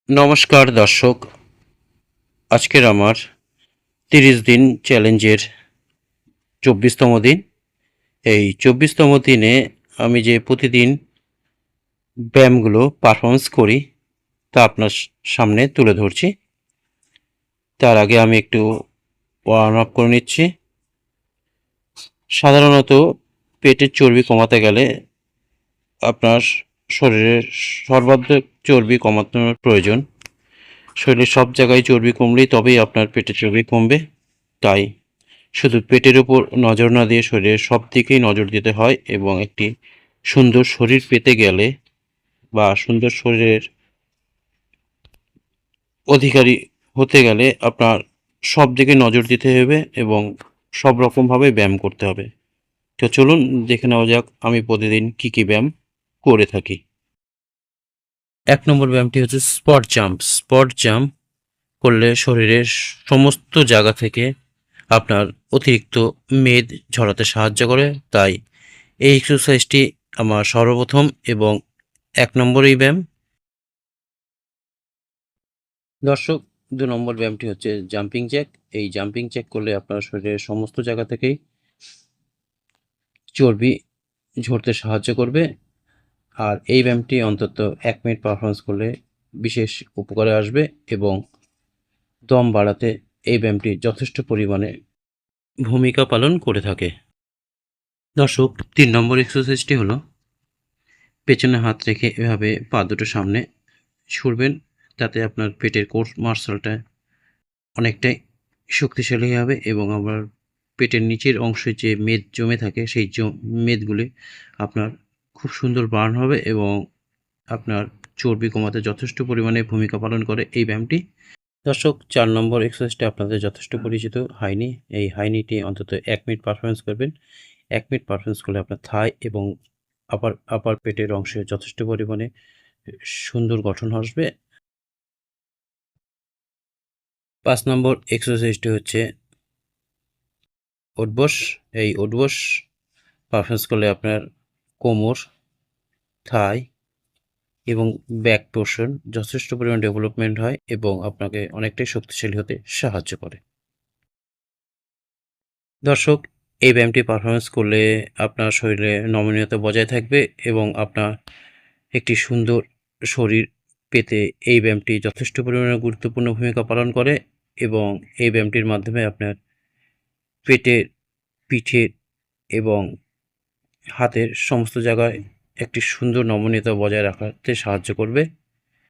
নমস্কার দর্শক, আজকের আমার 30 দিন চ্যালেঞ্জের 24তম দিন। এই 24তম দিনে আমি যে প্রতিদিন ব্যায়ামগুলো পারফরমেন্স করি তা আপনার সামনে তুলে ধরছি। তার আগে আমি একটু ওয়ার্ম আপ করে নিচ্ছি। সাধারণত পেটের চর্বি কমাতে গেলে আপনার শরীরের সর্বাধিক চর্বি কমানোর প্রয়োজন। শরীরের সব জায়গায় চর্বি কমলেই তবেই আপনার পেটের চর্বি কমবে। তাই শুধু পেটের উপর নজর না দিয়ে শরীরের সব দিকেই নজর দিতে হয়, এবং একটি সুন্দর শরীর পেতে গেলে বা সুন্দর শরীরের অধিকারী হতে গেলে আপনার সব দিকে নজর দিতে হবে এবং সব রকমভাবে ব্যায়াম করতে হবে। তো চলুন দেখে নেওয়া যাক আমি প্রতিদিন কী কী ব্যায়াম করে থাকি। 1 নম্বর ব্যায়ামটি হচ্ছে স্পট জাম্প। স্পট জাম্প করলে শরীরের সমস্ত জায়গা থেকে আপনার অতিরিক্ত মেদ ঝরাতে সাহায্য করে। তাই এই এক্সারসাইজটি আমার সর্বপ্রথম এবং 1 নম্বরেই ব্যায়াম। দর্শক, 2 নম্বর ব্যায়ামটি হচ্ছে জাম্পিং জ্যাক। এই জাম্পিং জ্যাক করলে আপনার শরীরের সমস্ত জায়গা থেকেই চর্বি ঝরতে সাহায্য করবে। আর এই ব্যায়ামটি অন্তত 1 মিনিট পারফরমেন্স করলে বিশেষ উপকারে আসবে, এবং দম বাড়াতে এই ব্যায়ামটি যথেষ্ট পরিমাণে ভূমিকা পালন করে থাকে। দর্শক, 3 নম্বর এক্সারসাইজটি হলো পেছনে হাত রেখে এভাবে পা দুটো সামনে ছুড়বেন। তাতে আপনার পেটের কোর মাসলটা অনেকটাই শক্তিশালী হবে, এবং আমার পেটের নিচের অংশে যে মেদ জমে থাকে সেই মেদগুলি আপনার খুব সুন্দর বার্ন হবে, এবং আপনার চর্বি কমাতে যথেষ্ট পরিমাণে ভূমিকা পালন করে এই ব্যায়ামটি। দর্শক, 4 নম্বর এক্সারসাইজটা আপনাদের যথেষ্ট পরিচিত, হাইনি। এই হাইনিটি অন্তত 1 মিনিট পারফরমেন্স করবেন। 1 মিনিট পারফরমেন্স করলে আপনার থাই এবং আপার পেটের অংশে যথেষ্ট পরিমাণে সুন্দর গঠন আসবে। 5 নম্বর এক্সারসাইজটি হচ্ছে ওঠবস। এই ওঠবস পারফরমেন্স করলে আপনার কোমর, থাই এবং ব্যাক পোর্শন যথেষ্ট পরিমাণ ডেভেলপমেন্ট হয়, এবং আপনাকে অনেকটাই শক্তিশালী হতে সাহায্য করে। দর্শক, এই ব্যায়ামটি পারফরমেন্স করলে আপনার শরীরে নমনীয়তা বজায় থাকবে, এবং আপনার একটি সুন্দর শরীর পেতে এই ব্যায়ামটি যথেষ্ট পরিমাণে গুরুত্বপূর্ণ ভূমিকা পালন করে, এবং এই ব্যায়ামটির মাধ্যমে আপনার পেটের, পিঠের এবং হাতের সমস্ত জায়গায় একটি সুন্দর নমনীয়তা বজায় রাখতে সাহায্য করবে।